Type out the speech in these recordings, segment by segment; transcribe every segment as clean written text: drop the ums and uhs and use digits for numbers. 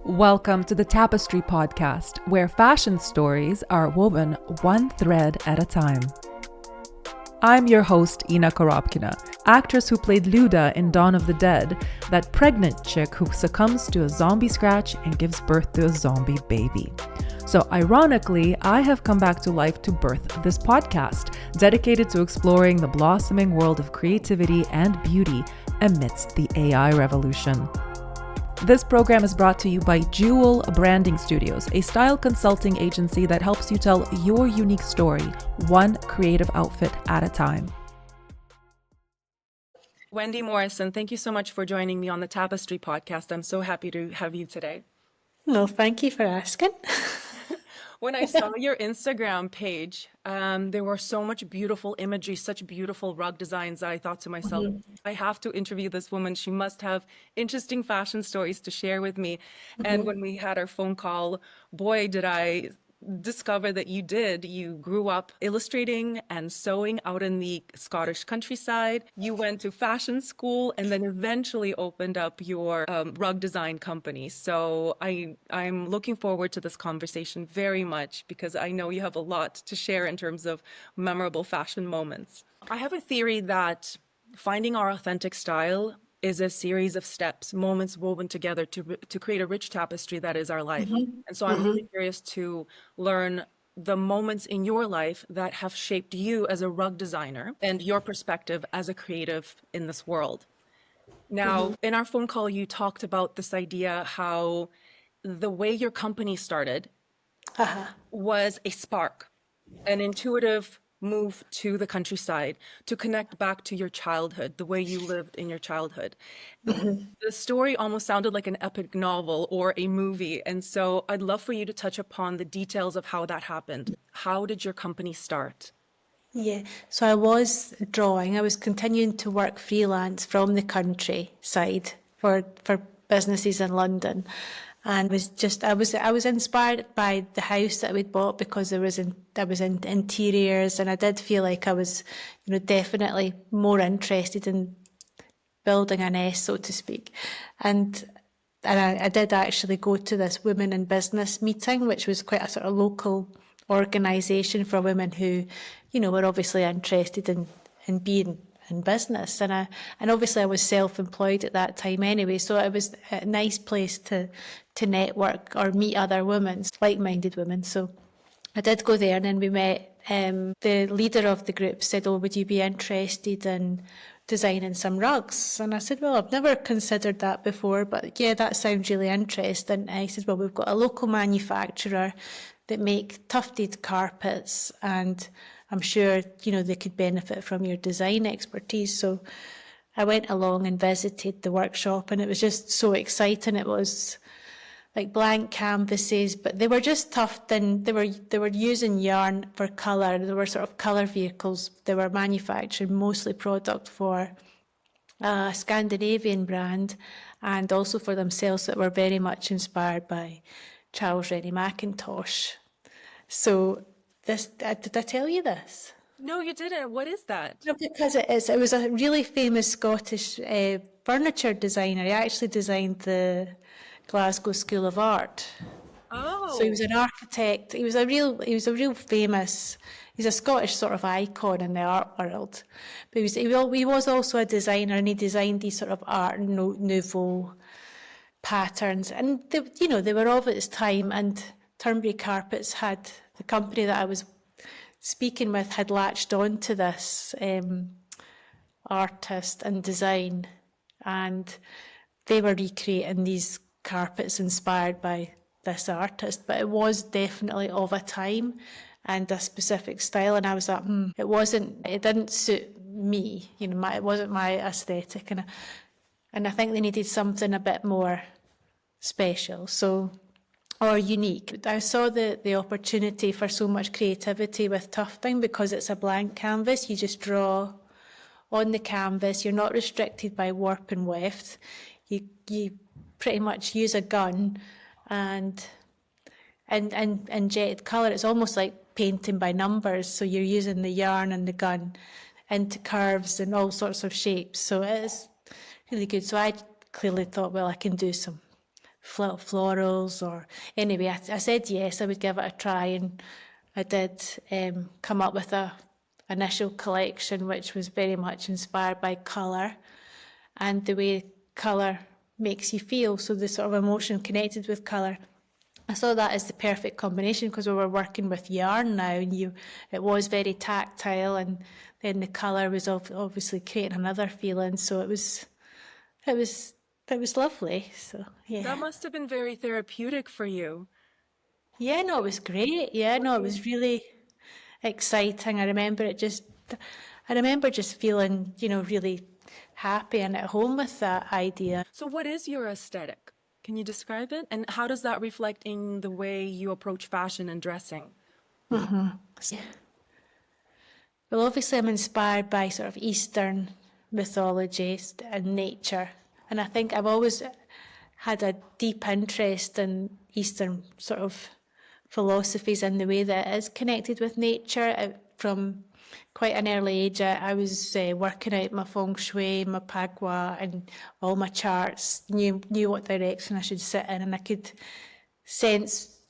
Welcome to the Tapestry podcast, where fashion stories are woven one thread at a time. I'm your host, Ina Korobkina, actress who played Luda in Dawn of the Dead, that pregnant chick who succumbs to a zombie scratch and gives birth to a zombie baby. So ironically, I have come back to life to birth this podcast, dedicated to exploring the blossoming world of creativity and beauty amidst the AI revolution. This program is brought to you by Jewel Branding Studios, a style consulting agency that helps you tell your unique story, one creative outfit at a time. Wendy Morrison, thank you so much for joining me on the Tapestry podcast. I'm so happy to have you today. No, thank you for asking. When I saw your Instagram page, there were so much beautiful imagery, such beautiful rug designs that I thought to myself, I have to interview this woman. She must have interesting fashion stories to share with me. And when we had our phone call, boy, did I discover that you grew up illustrating and sewing out in the Scottish countryside. You went to fashion school and then eventually opened up your rug design company. So I'm looking forward to this conversation very much because I know you have a lot to share in terms of memorable fashion moments. I have a theory that finding our authentic style is a series of steps, moments woven together to create a rich tapestry that is our life. And so I'm really curious to learn the moments in your life that have shaped you as a rug designer and your perspective as a creative in this world. Now, in our phone call, you talked about this idea how the way your company started was a spark, an intuitive move to the countryside to connect back to your childhood, the way you lived in your childhood. The story almost sounded like an epic novel or a movie. And so I'd love for you to touch upon the details of how that happened. How did your company start? Yeah, so I was drawing. I was continuing to work freelance from the countryside for businesses in London, and I was inspired by the house that we'd bought because there was in interiors, and I did feel like I was, definitely more interested in building a nest, so to speak, and. I did actually go to this women in business meeting, which was quite a sort of local organisation for women who, were obviously interested in being in business. And obviously I was self-employed at that time anyway, so it was a nice place to network or meet other women, like-minded women. So I did go there, and then we met. The leader of the group said, "Oh, would you be interested in designing some rugs?" And I said, "Well, I've never considered that before, but yeah, that sounds really interesting." And he said, "Well, we've got a local manufacturer that make tufted carpets, and I'm sure, they could benefit from your design expertise." So I went along and visited the workshop, and it was just so exciting. It was like blank canvases, but they were just tufted, and they were using yarn for colour. They were sort of colour vehicles. They were manufacturing mostly product for a Scandinavian brand, and also for themselves, that were very much inspired by Charles Rennie Mackintosh. So this, did I tell you this? No, you didn't. What is that? No, because it was a really famous Scottish furniture designer. He actually designed the Glasgow School of Art. So he was an architect. He was a real famous. He's a Scottish sort of icon in the art world. But he was also a designer, and he designed these sort of Art Nouveau patterns, and they were of its time. And Turnberry Carpets had, the company that I was speaking with, had latched on to this artist and design, and they were recreating these carpets inspired by this artist, but it was definitely of a time and a specific style. And I was like, it didn't suit me, it wasn't my aesthetic, and I think they needed something a bit more special, or unique. I saw the opportunity for so much creativity with tufting because it's a blank canvas. You just draw on the canvas. You're not restricted by warp and weft. You pretty much use a gun and inject colour. It's almost like painting by numbers. So you're using the yarn and the gun into curves and all sorts of shapes. So it is really good. So I clearly thought, well, I can do some florals or anyway, I said yes, I would give it a try, and I did come up with a initial collection which was very much inspired by colour and the way colour makes you feel, so the sort of emotion connected with colour. I saw that as the perfect combination because we were working with yarn now, and it was very tactile, and then the colour was obviously creating another feeling. So it was it was lovely. So That yeah, must have been very therapeutic for you. yeah, no, it was great. Yeah, no, it was really exciting. I remember just feeling, really happy and at home with that idea. So, what is your aesthetic? Can you describe it? And how does that reflect in the way you approach fashion and dressing? Well, obviously, I'm inspired by sort of Eastern mythology and nature. And I think I've always had a deep interest in Eastern sort of philosophies and the way that it is connected with nature. From quite an early age, I was working out my feng shui, my pagua, and all my charts, knew what direction I should sit in, and I could sense,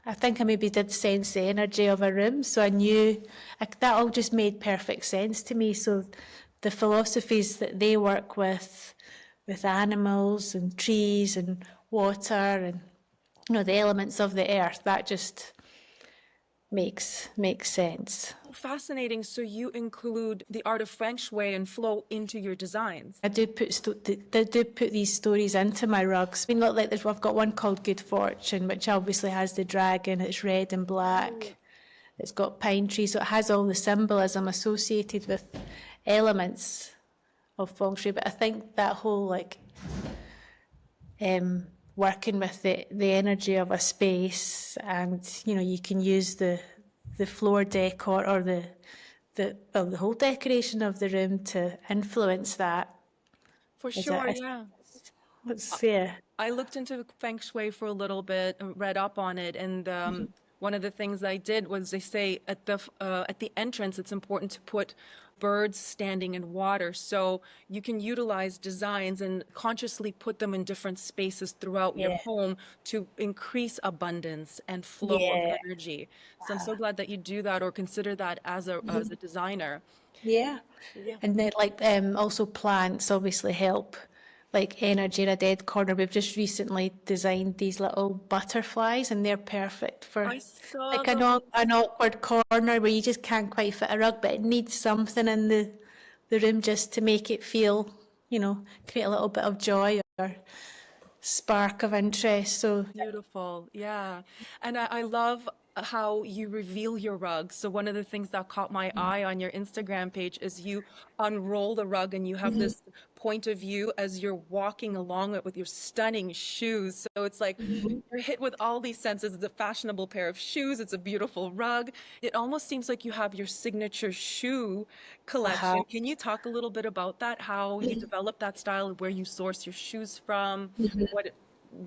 I think I maybe did sense the energy of a room, so I knew that all just made perfect sense to me. So the philosophies that they work with animals and trees and water and the elements of the earth, that just makes sense. Fascinating. So, you include the art of feng shui and flow into your designs. I do put these stories into my rugs. I mean, look, like I've got one called Good Fortune, which obviously has the dragon. It's red and black. It's got pine trees, so it has all the symbolism associated with elements of feng shui. But I think that whole working with the energy of a space, and you can use the floor decor or the whole decoration of the room to influence that. For Is sure, it? yeah. Yeah. I looked into feng shui for a little bit, read up on it, and one of the things I did was they say at the entrance it's important to put birds standing in water, so you can utilize designs and consciously put them in different spaces throughout your Yeah. home to increase abundance and flow of Yeah. energy. So I'm so glad that you do that or consider that as a designer. Yeah. Yeah. And then also plants obviously help, like energy in a dead corner. We've just recently designed these little butterflies, and they're perfect for I saw like those. an awkward corner where you just can't quite fit a rug, but it needs something in the room just to make it feel, create a little bit of joy or spark of interest. So Beautiful. Yeah. And I love how you reveal your rugs. So one of the things that caught my eye on your Instagram page is you unroll the rug and you have this point of view as you're walking along it with your stunning shoes. So it's like you're hit with all these senses. It's a fashionable pair of shoes. It's a beautiful rug. It almost seems like you have your signature shoe uh-huh. collection. Can you talk a little bit about that? How you develop that style, where you source your shoes from?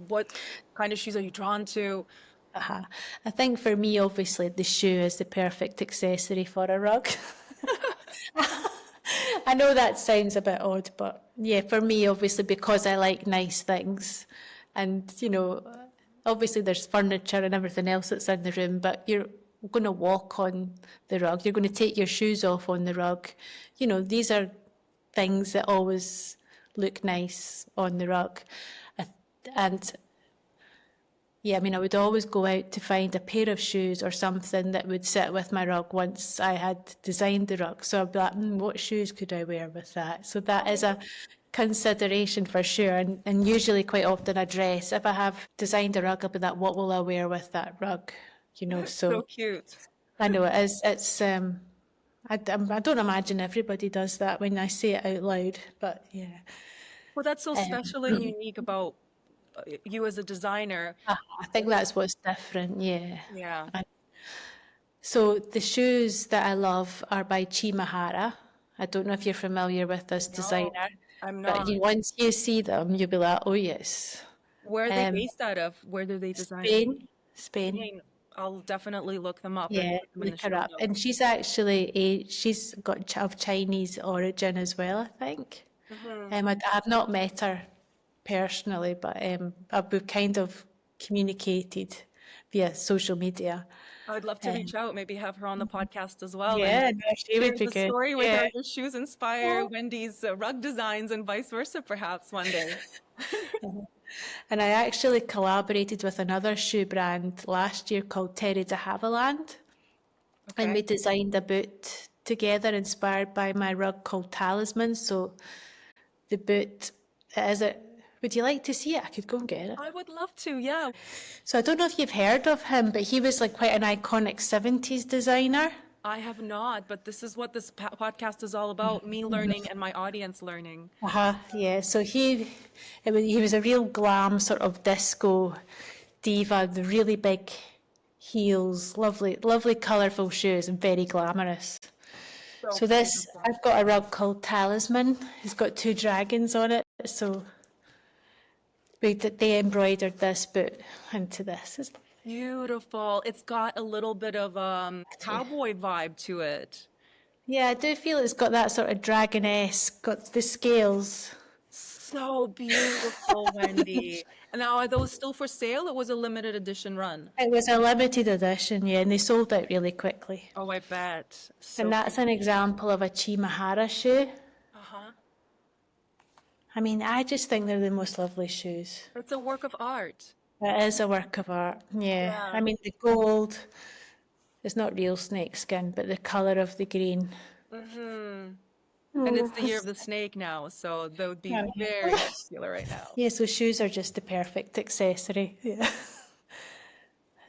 What kind of shoes are you drawn to? Uh-huh. I think for me, obviously, the shoe is the perfect accessory for a rug. I know that sounds a bit odd, but yeah, for me, obviously, because I like nice things, and obviously there's furniture and everything else that's in the room, but you're going to walk on the rug, you're going to take your shoes off on the rug. These are things that always look nice on the rug. I- And yeah, I mean, I would always go out to find a pair of shoes or something that would sit with my rug once I had designed the rug. So I'd be like, what shoes could I wear with that? So that is a consideration for sure. And usually, quite often, a dress. If I have designed a rug, I'll be like, what will I wear with that rug? So So cute. I know it is. I don't imagine everybody does that when I say it out loud, but yeah. Well, that's so Um, special and unique about you as a designer. I think that's what's different. Yeah. Yeah. So the shoes that I love are by Chimahara. I don't know if you're familiar with this No, designer, I'm but not. once you see them, you'll be like, oh yes. Where are they Um, based out of? Where do they design? Spain. Spain. I'll definitely look them up and Yeah, put them in the look her show up. And notes. she's got of Chinese origin as well, I think. Hmm. I've not met her personally, but we've kind of communicated via social media. I'd love to reach out, maybe have her on the podcast as well and Yeah, no, she would share be the good. story with Yeah. her. Your shoes inspire Wendy's rug designs and vice versa, perhaps one day. And I actually collaborated with another shoe brand last year called Terry de Havilland, and Okay. we designed a boot together inspired by my rug called Talisman. So the boot, would you like to see it? I could go and get it. I would love to, yeah. So I don't know if you've heard of him, but he was like quite an iconic 70s designer. I have not, but this is what this podcast is all about, me learning and my audience learning. Yeah. So he was a real glam sort of disco diva, the really big heels, lovely colourful shoes, and very glamorous. So So beautiful. I've got a rug called Talisman. It's got 2 dragons on it. So they embroidered this boot into this. Beautiful. It's got a little bit of cowboy vibe to it. Yeah, I do feel it's got that sort of dragon-esque, got the scales. So beautiful, Wendy. And now are those still for sale? It was a limited edition run. It was a limited edition, yeah, and they sold out really quickly. Oh, I bet. So And that's an example of a Chimahara shoe. uh-huh. I mean, I just think they're the most lovely shoes. It's a work of art. It is a work of art, yeah. Yeah. I mean, the gold is not real snakeskin, but the colour of the green. And it's the year of the snake now, so that would be very popular right now. Yeah, so shoes are just the perfect accessory. Yeah.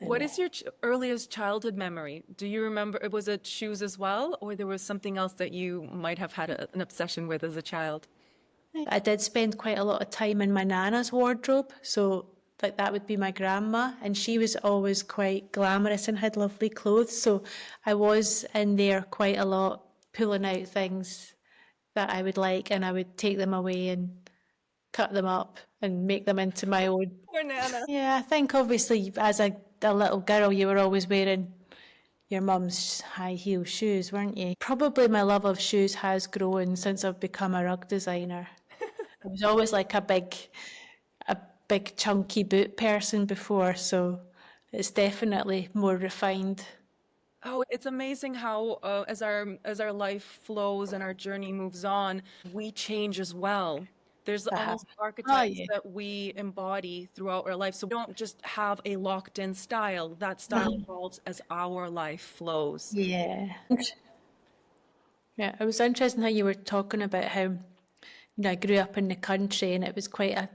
What is your earliest childhood memory? Do you remember, was it shoes as well, or there was something else that you might have had an obsession with as a child? I did spend quite a lot of time in my nana's wardrobe, so like that would be my grandma, and she was always quite glamorous and had lovely clothes, so I was in there quite a lot, pulling out things that I would like, and I would take them away and cut them up and make them into my own. Poor Nana. Yeah, I think obviously as a little girl you were always wearing your mum's high heel shoes, weren't you? Probably my love of shoes has grown since I've become a rug designer. I was always like a big chunky boot person before, so it's definitely more refined. Oh, it's amazing how as our life flows and our journey moves on, we change as well. There's almost archetypes yeah. that we embody throughout our life. So we don't just have a locked in style. That style evolves as our life flows. Yeah. Yeah, it was interesting how you were talking about how, you know, I grew up in the country and it was quite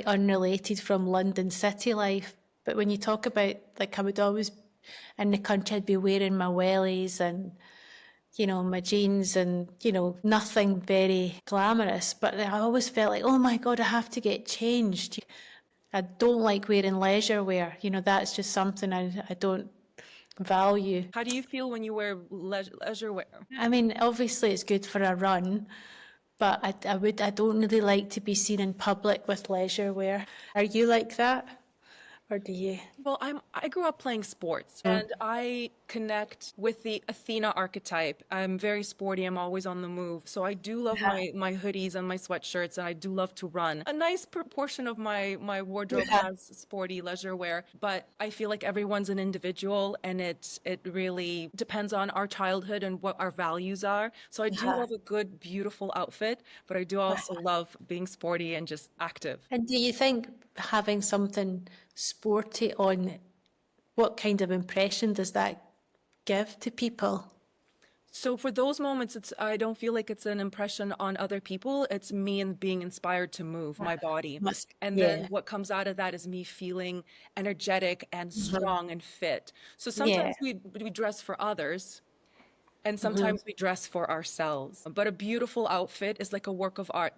unrelated from London city life. But when you talk about, like, I would always, in the country, I'd be wearing my wellies and, you know, my jeans and, you know, nothing very glamorous. But I always felt like, oh my God, I have to get changed. I don't like wearing leisure wear. You know, that's just something I don't value. How do you feel when you wear leisure wear? I mean, obviously it's good for a run, but I don't really like to be seen in public with leisure wear. Are you like that? Or do you? Well, I grew up playing sports and I connect with the Athena archetype. I'm very sporty. I'm always on the move. So I do love my hoodies and my sweatshirts, and I do love to run. A nice proportion of my wardrobe has sporty leisure wear, but I feel like everyone's an individual and it really depends on our childhood and what our values are. So I do love a good, beautiful outfit, but I do also love being sporty and just active. And do you think having something sporty on, what kind of impression does that give to people? So for those moments, I don't feel like it's an impression on other people. It's me and being inspired to move my body. And then what comes out of that is me feeling energetic and strong and fit. So sometimes we dress for others and sometimes we dress for ourselves. But a beautiful outfit is like a work of art.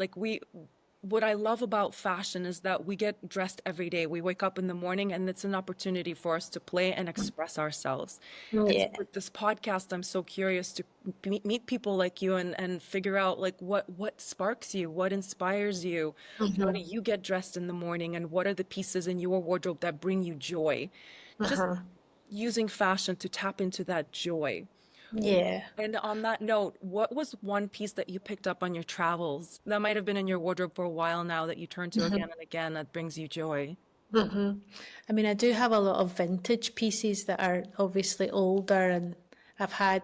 What I love about fashion is that we get dressed every day. We wake up in the morning and it's an opportunity for us to play and express ourselves. And so with this podcast, I'm so curious to meet people like you and figure out like what sparks you, what inspires you, how do you get dressed in the morning, and what are the pieces in your wardrobe that bring you joy? Just using fashion to tap into that joy. Yeah. And on that note, what was one piece that you picked up on your travels that might have been in your wardrobe for a while now that you turn to again and again that brings you joy? I mean, I do have a lot of vintage pieces that are obviously older and I've had,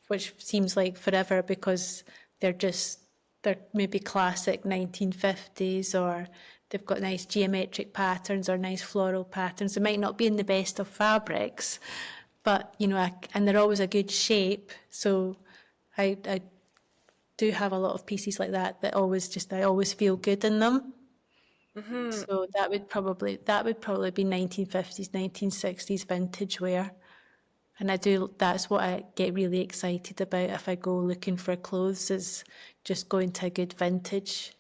which seems like forever because they're maybe classic 1950s or they've got nice geometric patterns or nice floral patterns. They might not be in the best of fabrics, but, and they're always a good shape. So I do have a lot of pieces like that I always feel good in them. Hmm. So that would probably be 1950s, 1960s vintage wear. And that's what I get really excited about if I go looking for clothes is just going to a good vintage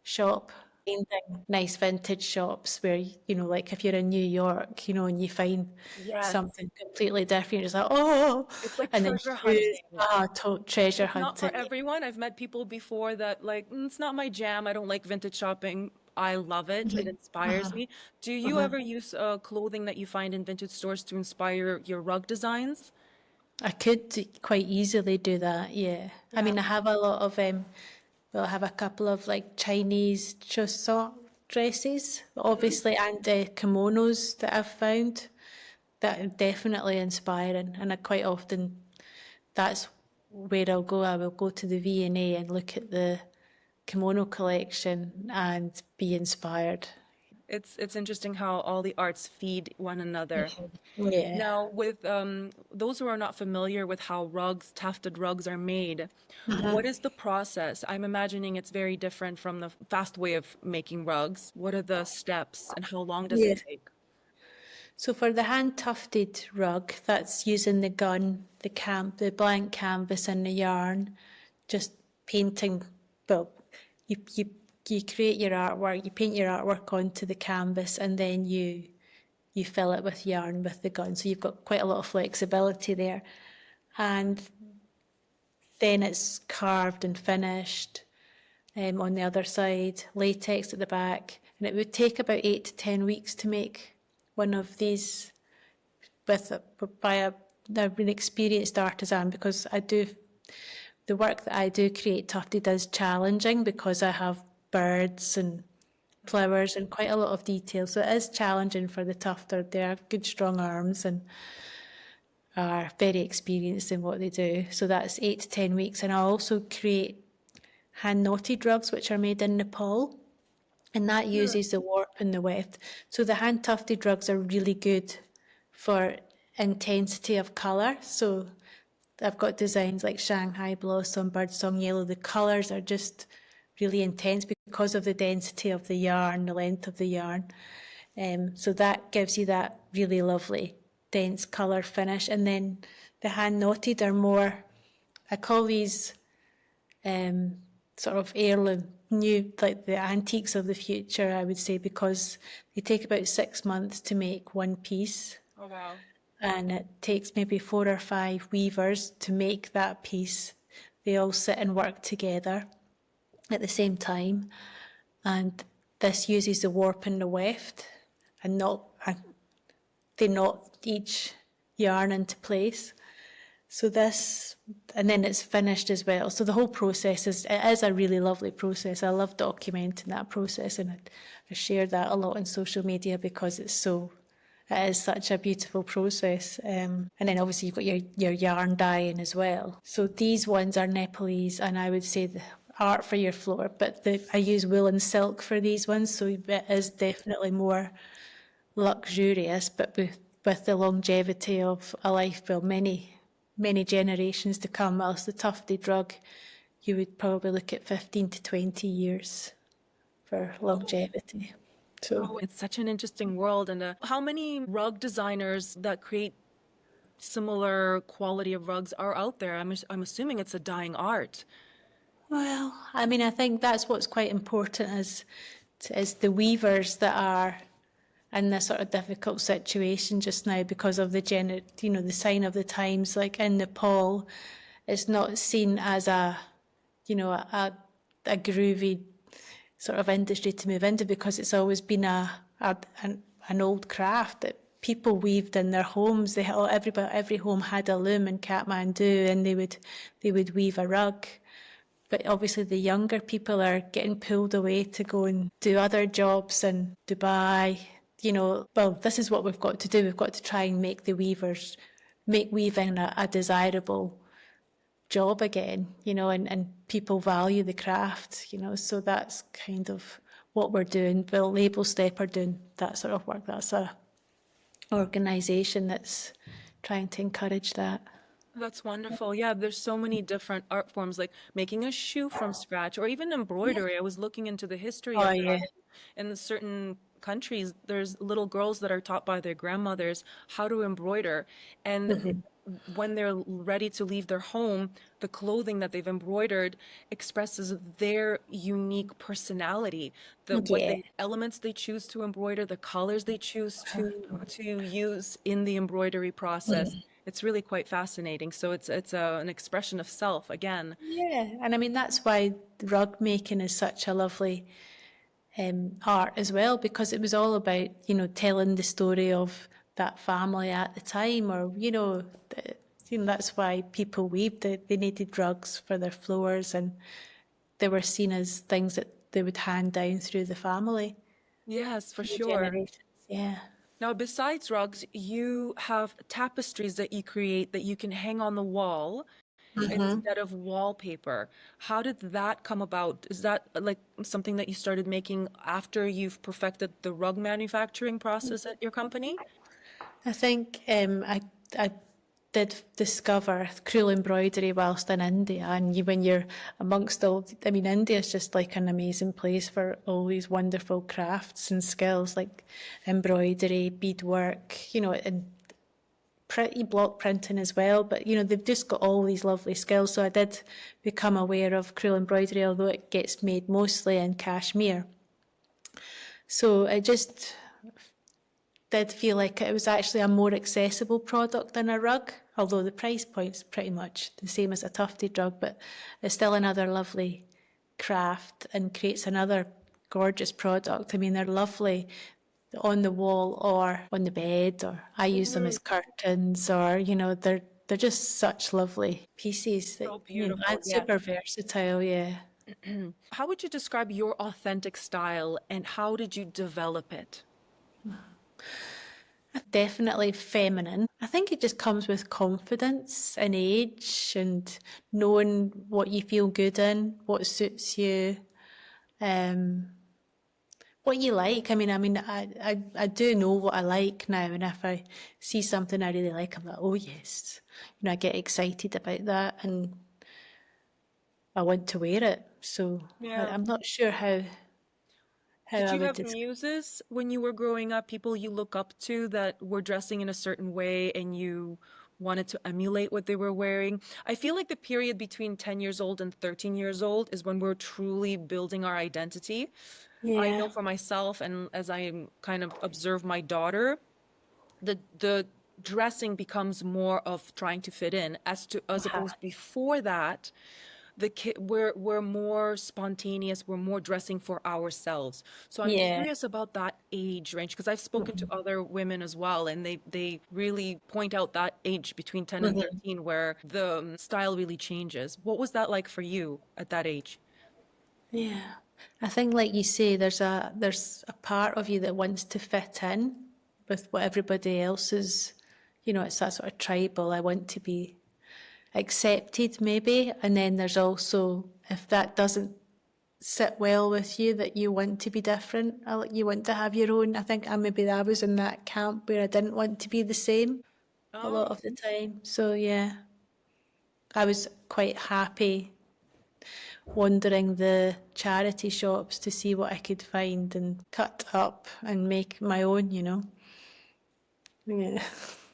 shop. Finding nice vintage shops where, like if you're in New York, and you find Yes. something completely different, you're just like, oh, It's like and then treasure shoes, hunting. treasure It's not for hunting. everyone. I've met people before that like, it's not my jam. I don't like vintage shopping. I love it. It inspires me. Do you ever use clothing that you find in vintage stores to inspire your rug designs? I could quite easily do that, yeah. I Yeah. mean, I have a lot of, I have a couple of like Chinese chaussot dresses, obviously, and kimonos that I've found that are definitely inspiring. And I quite often, that's where I'll go. I will go to the V&A and look at the kimono collection and be inspired. It's interesting how all the arts feed one another. Yeah. Now, with those who are not familiar with how rugs, tufted rugs are made, what is the process? I'm imagining it's very different from the fast way of making rugs. What are the steps and how long does it Yeah. take? So for the hand tufted rug, that's using the gun, the blank canvas and the yarn, just painting. Well, you create your artwork, you paint your artwork onto the canvas, and then you fill it with yarn with the gun. So you've got quite a lot of flexibility there, and then it's carved and finished. On the other side, latex at the back, and it would take about 8 to 10 weeks to make one of these with by an experienced artisan because the work that I do create tufted is challenging because I have birds and flowers and quite a lot of detail. So it is challenging for the tufter. They have good strong arms and are very experienced in what they do. So that's 8 to 10 weeks. And I also create hand knotted rugs which are made in Nepal. And that uses the warp and the weft. So the hand tufted rugs are really good for intensity of colour. So I've got designs like Shanghai Blossom, Birdsong Yellow. The colours are just really intense because of the density of the yarn, the length of the yarn. So that gives you that really lovely dense colour finish. And then the hand knotted are more, I call these sort of heirloom, new, like the antiques of the future, I would say, because they take about 6 months to make one piece. Oh, wow. And it takes maybe 4 or 5 weavers to make that piece. They all sit and work together at the same time. And this uses the warp and the weft and they knot each yarn into place. So this, and then it's finished as well. So the whole process it is a really lovely process. I love documenting that process and I share that a lot on social media because it is such a beautiful process. And then obviously you've got your yarn dyeing as well. So these ones are Nepalese and I would say the art for your floor, but I use wool and silk for these ones. So it is definitely more luxurious, but with the longevity of a life, well, many generations to come, whilst the tufted rug, you would probably look at 15 to 20 years for longevity. So, Oh, it's such an interesting world. And how many rug designers that create similar quality of rugs are out there? I'm assuming it's a dying art. well, I mean, I think that's what's quite important is the weavers that are in this sort of difficult situation just now because of the sign of the times. Like in Nepal, it's not seen as a groovy sort of industry to move into because it's always been an old craft that people weaved in their homes. Every home had a loom in Kathmandu, and they would weave a rug. But obviously the younger people are getting pulled away to go and do other jobs in Dubai. Well, this is what we've got to do. We've got to try and make weaving a desirable job again, and people value the craft, so that's kind of what we're doing. Well, Label Step are doing that sort of work. That's a organisation that's trying to encourage that. That's wonderful. Yeah, there's so many different art forms, like making a shoe from scratch or even embroidery. I was looking into the history Oh of yeah. that. In certain countries, there's little girls that are taught by their grandmothers how to embroider. And when they're ready to leave their home, the clothing that they've embroidered expresses their unique personality, what Yeah. the elements they choose to embroider, the colors they choose to use in the embroidery process. It's really quite fascinating. So it's an expression of self again. Yeah, and I mean that's why rug making is such a lovely art as well, because it was all about telling the story of that family at the time, or that's why people weaved it. They needed rugs for their floors, and they were seen as things that they would hand down through the family, Yes, for through sure. generations. Yeah. Now, besides rugs, you have tapestries that you create that you can hang on the wall instead of wallpaper. How did that come about? Is that like something that you started making after you've perfected the rug manufacturing process at your company? I think I did discover crewel embroidery whilst in India, and when you're amongst I mean, India is just like an amazing place for all these wonderful crafts and skills like embroidery, beadwork, and pretty block printing as well. But they've just got all these lovely skills. So I did become aware of crewel embroidery, although it gets made mostly in Kashmir. So I just did feel like it was actually a more accessible product than a rug, although the price point's pretty much the same as a tufted rug, but it's still another lovely craft and creates another gorgeous product. I mean, they're lovely on the wall or on the bed, or I use them as curtains, or they're just such lovely pieces that So beautiful, and yes. super versatile. Yeah. How would you describe your authentic style and how did you develop it? Definitely feminine. I think it just comes with confidence and age and knowing what you feel good in, what suits you, um, what you like. I do know what I like now, and if I see something I really like, I'm like, oh yes, I get excited about that, and I want to wear it. So Yeah. I'm not sure how Did I you would have describe. muses when you were growing up, people you look up to that were dressing in a certain way and you wanted to emulate what they were wearing? I feel like the period between 10 years old and 13 years old is when we're truly building our identity. I Yeah. know for myself, and as I kind of observe my daughter, the dressing becomes more of trying to fit in as opposed before that we're more spontaneous, we're more dressing for ourselves. So I'm Yeah. curious about that age range because I've spoken to other women as well, and they really point out that age between 10 and 13 where the style really changes. What was that like for you at that age? Yeah. I think like you say, there's a part of you that wants to fit in with what everybody else is, it's that sort of tribal, I want to be accepted maybe. And then there's also, if that doesn't sit well with you, that you want to be different, you want to have your own. I think I was in that camp where I didn't want to be the same a lot Oh, of the time. So yeah, I was quite happy wandering the charity shops to see what I could find and cut up and make my own. Yeah.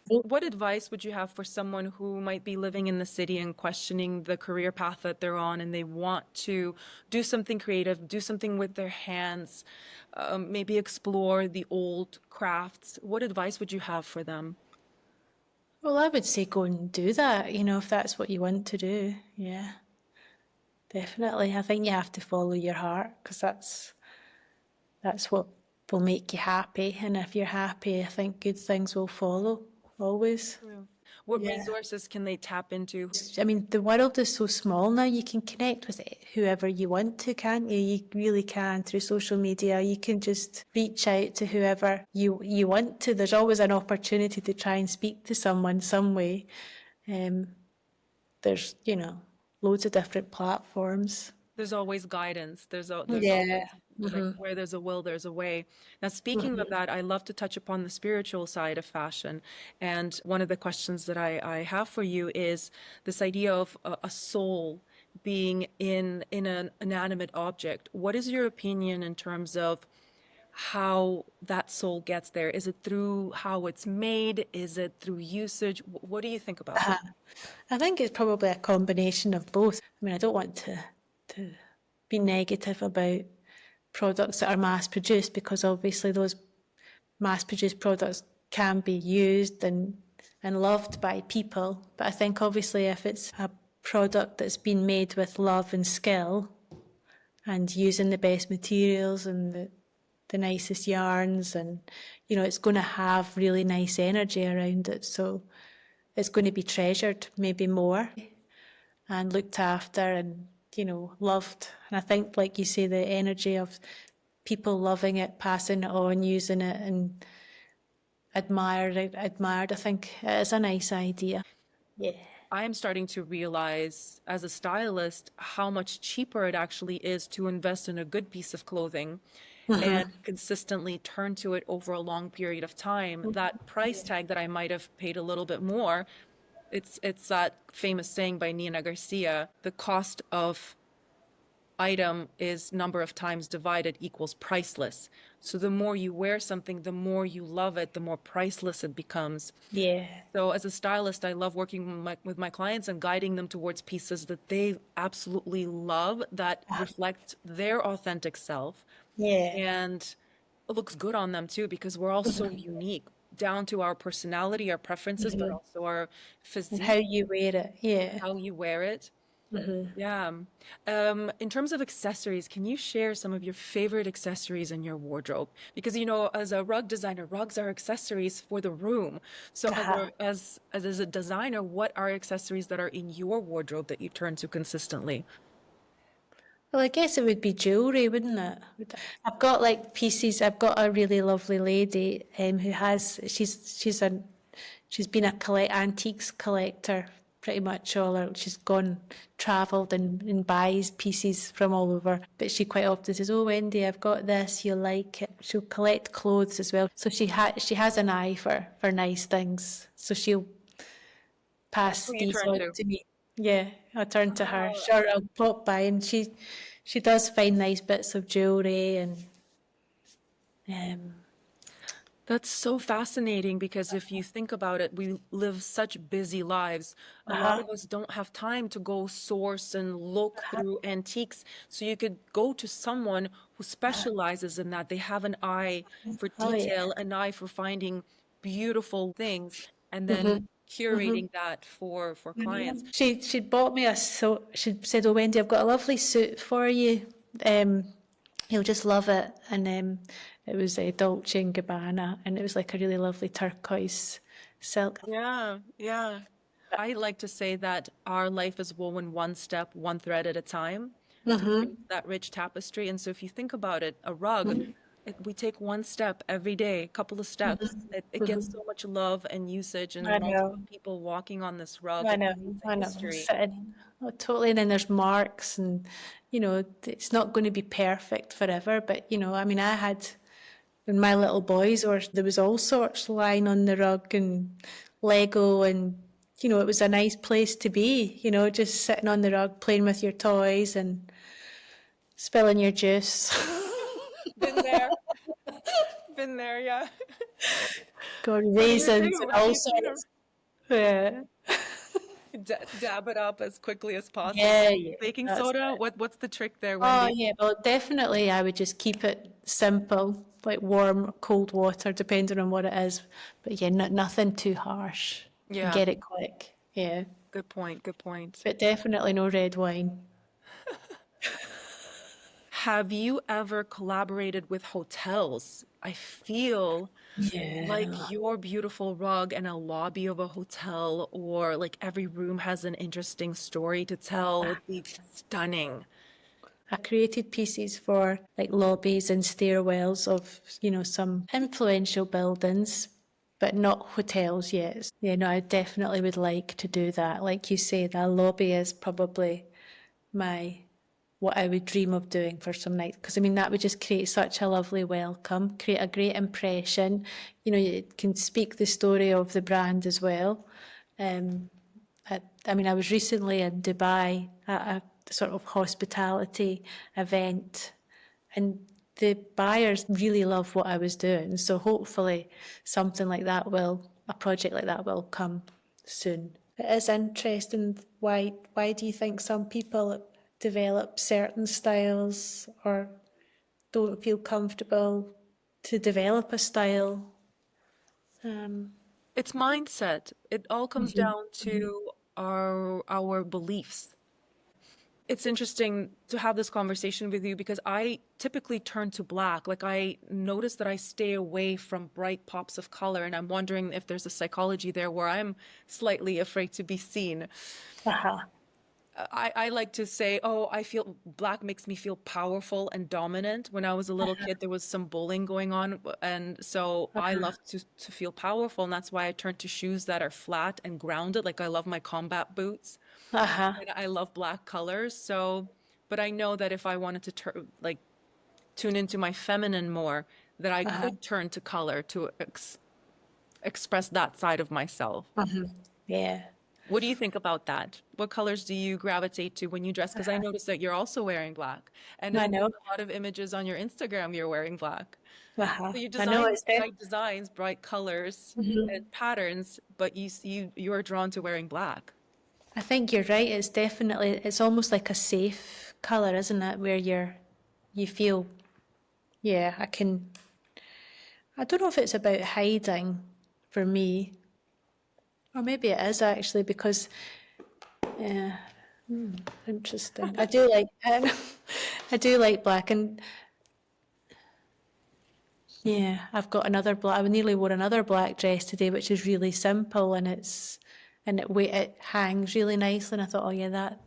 what advice would you have for someone who might be living in the city and questioning the career path that they're on and they want to do something creative, do something with their hands, maybe explore the old crafts? What advice would you have for them? Well, I would say go and do that, if that's what you want to do. Yeah, definitely. I think you have to follow your heart because that's what will make you happy. And if you're happy, I think good things will follow, always. True. What Yeah. resources can they tap into? I mean, the world is so small now, you can connect with whoever you want to, can't you? You really can through social media. You can just reach out to whoever you want to. There's always an opportunity to try and speak to someone some way. Um, there's, loads of different platforms. There's always guidance. There's Yeah. always like where there's a will, there's a way. Now, speaking of that, I love to touch upon the spiritual side of fashion. And one of the questions that I have for you is this idea of a soul being in an inanimate object. What is your opinion in terms of how that soul gets there? Is it through how it's made? Is it through usage? What do you think about that? I think it's probably a combination of both. I mean, I don't want to be negative about products that are mass produced, because obviously those mass produced products can be used and loved by people. But I think obviously if it's a product that's been made with love and skill and using the best materials and the nicest yarns, and it's going to have really nice energy around it. So it's going to be treasured maybe more and looked after and, loved. And I think, like you say, the energy of people loving it, passing it on, using it and admired, I think it is a nice idea. Yeah. I am starting to realize as a stylist how much cheaper it actually is to invest in a good piece of clothing and consistently turn to it over a long period of time. That price tag that I might have paid a little bit more, it's that famous saying by Nina Garcia, the cost of item is number of times divided equals priceless. So the more you wear something, the more you love it, the more priceless it becomes. Yeah. So as a stylist, I love working with my clients and guiding them towards pieces that they absolutely love, that reflect their authentic self, Yeah. and it looks good on them too, because we're all so unique, down to our personality, our preferences, but also our And how physique, you wear it. Yeah. how you wear it. Yeah. In terms of accessories, can you share some of your favorite accessories in your wardrobe? Because, as a rug designer, rugs are accessories for the room. So as a designer, what are accessories that are in your wardrobe that you turn to consistently? Well, I guess it would be jewellery, wouldn't it? I've got like pieces. I've got a really lovely lady who has. She's been a antiques collector pretty much all her. She's gone travelled and buys pieces from all over. But she quite often says, "Oh, Wendy, I've got this. You'll like it." She'll collect clothes as well. So she has an eye for nice things. So she'll That's pass who you these turn on to. to me. Yeah, I'll turn to her. Oh, Sure, I'll pop by, and she does find nice bits of jewellery and um, that's so fascinating because if you think about it, we live such busy lives. A lot uh-huh, of us don't have time to go source and look through antiques. So you could go to someone who specializes in that. They have an eye for oh yeah. detail, an eye for finding beautiful things, and then curating that for clients. She bought me she said, "Oh, Wendy, I've got a lovely suit for you. Um, you'll just love it." And it was a Dolce and Gabbana, and it was like a really lovely turquoise silk. Yeah, yeah. I like to say that our life is woven one step, one thread at a time to create that rich tapestry. And so if you think about it, a rug, we take one step every day, a couple of steps. It gets so much love and usage and I multiple know. people walking on this rug. I It know, creates a I know. history. Sitting, oh, totally. And then there's marks, and it's not going to be perfect forever. But I mean, I had when my little boys were there was all sorts lying on the rug and Lego, and it was a nice place to be. Just sitting on the rug playing with your toys and spilling your juice. Been there, been there, yeah. Got What do you raisins do? and How do all you clean them? sorts. Yeah, Dab it up as quickly as yeah, possible. yeah. Baking That's soda? What's the trick there, Oh Wendy? yeah, well definitely I would just keep it simple, like warm, cold water, depending on what it is. But yeah, nothing too harsh and Yeah, get it quick. Yeah, good point, good point. but definitely no red wine. Have you ever collaborated with hotels? I feel like Yeah. your beautiful rug in a lobby of a hotel, or like every room has an interesting story to tell, would be stunning. I created pieces for like lobbies and stairwells of, some influential buildings, but not hotels yet. I definitely would like to do that. Like you say, the lobby is probably my what I would dream of doing for some nights. Because I mean, that would just create such a lovely welcome, create a great impression. It can speak the story of the brand as well. Um, I mean, I was recently in Dubai at a sort of hospitality event, and the buyers really love what I was doing. So hopefully, a project like that will come soon. It is interesting. Why do you think some people develop certain styles or don't feel comfortable to develop a style? Um, It's mindset. It all comes down to our beliefs. It's interesting to have this conversation with you because I typically turn to black. Like I notice that I stay away from bright pops of color, and I'm wondering if there's a psychology there where I'm slightly afraid to be seen. uh-huh, I like to say, oh, I feel black makes me feel powerful and dominant. When I was a little kid, there was some bullying going on, and so I uh-huh, love to feel powerful, and that's why I turn to shoes that are flat and grounded. Like I love my combat boots, uh-huh, and I love black colors. So, but I know that if I wanted to tune into my feminine more, that I uh-huh, could turn to color to express that side of myself. uh-huh. Yeah, What do you think about that? What colors do you gravitate to when you dress? Because I noticed that you're also wearing black. And I in know. a lot of images on your Instagram, you're wearing black. Uh-huh. So you I know design it's there. bright designs, bright colors and Mhm. patterns, but you're drawn to wearing black. I think you're right. It's almost like a safe colour, isn't it? Where you feel, yeah, I don't know if it's about hiding for me, or maybe it is actually because, yeah, interesting. I do like black, and yeah, I've got another black. I nearly wore another black dress today, which is really simple, and it hangs really nicely. And I thought, oh yeah, that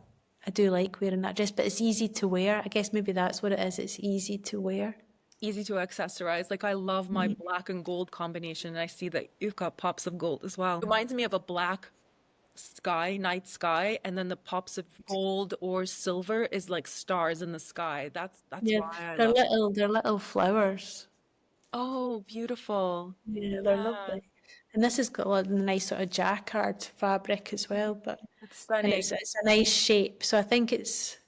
I do like wearing that dress, but it's easy to wear. I guess maybe that's what it is. It's easy to wear. Easy to accessorize. Like I love my black and gold combination, and I see that you've got pops of gold as well. Reminds me of a black sky, night sky, and then the pops of gold or silver is like stars in the sky. That's Yeah, why I love it. they're little flowers. Oh, beautiful. Yeah, they're Yeah, lovely. And this has got a lot of nice sort of jacquard fabric as well, it's and it's stunning. it's a nice shape. So I think it's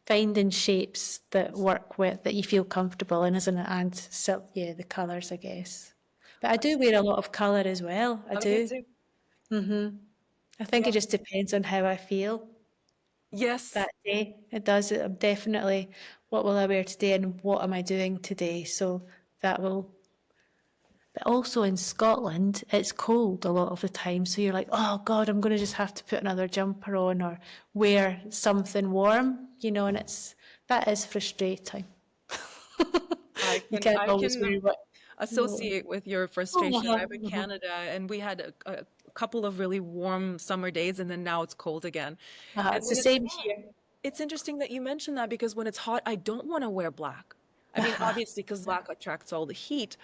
finding shapes that work with that you feel comfortable in, isn't it? And yeah, the colours, I guess. But I do wear a lot of colour as well. I Oh, me do. too. I think it just depends on how I feel Yes. that day. It does. I'm definitely what will I wear today and what am I doing today. So that will. But also in Scotland, it's cold a lot of the time. So you're like, oh God, I'm going to just have to put another jumper on or wear something warm, and that is frustrating. I You can can't I always can wear what. associate with your frustration. Uh-huh, I'm in uh-huh, Canada and we had a couple of really warm summer days and then now it's cold again. uh-huh. And It's the when it's same here. it's interesting that you mentioned that because when it's hot, I don't want to wear black. I mean, Uh-huh, obviously because black attracts all the heat,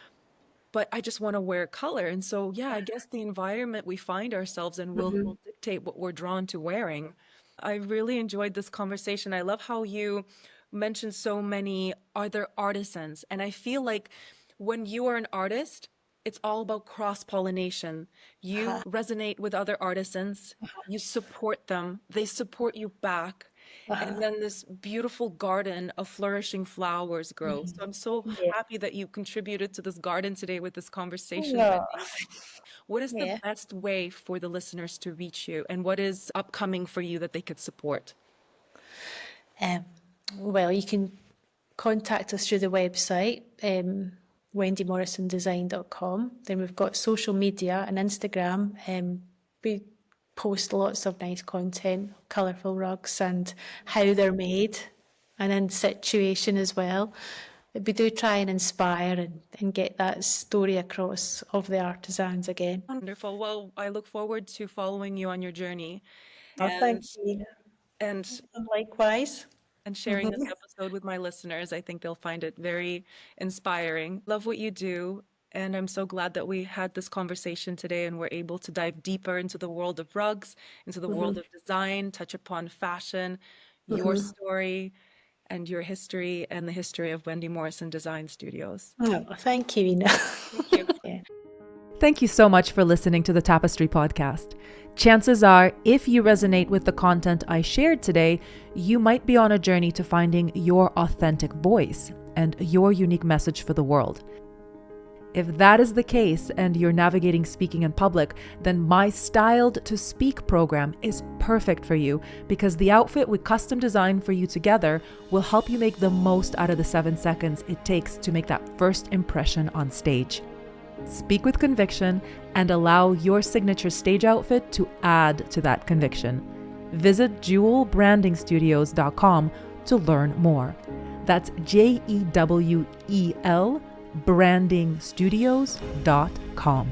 but I just want to wear color. And so, yeah, I guess the environment we find ourselves in will dictate what we're drawn to wearing. I really enjoyed this conversation. I love how you mentioned so many other artisans. And I feel like when you are an artist, it's all about cross-pollination. You uh-huh, resonate with other artisans, you support them, they support you back. And uh-huh. then this beautiful garden of flourishing flowers grows. So I'm so Yeah. happy that you contributed to this garden today with this conversation, Oh, Wendy. What is the yeah. best way for the listeners to reach you, and what is upcoming for you that they could support? Um, well, you can contact us through the website, wendymorrisondesign.com. Then we've got social media and Instagram. We post lots of nice content, colourful rugs and how they're made. and in situation as well. We do try and inspire and get that story across of the artisans again. Wonderful. Well, I look forward to following you on your journey Oh, thank and you. and Likewise. and sharing this episode with my listeners. I think they'll find it very inspiring. Love what you do. And I'm so glad that we had this conversation today and we're able to dive deeper into the world of rugs, into the world of design, touch upon fashion, your story, and your history, and the history of Wendy Morrison Design Studios. Oh, thank you, Ina. Thank you. Yeah. Thank you so much for listening to the Tapestry podcast. Chances are, if you resonate with the content I shared today, you might be on a journey to finding your authentic voice and your unique message for the world. If that is the case and you're navigating speaking in public, then my Styled to Speak program is perfect for you because the outfit we custom designed for you together will help you make the most out of the 7 seconds it takes to make that first impression on stage. Speak with conviction and allow your signature stage outfit to add to that conviction. Visit jewelbrandingstudios.com to learn more. That's JEWEL brandingstudios.com.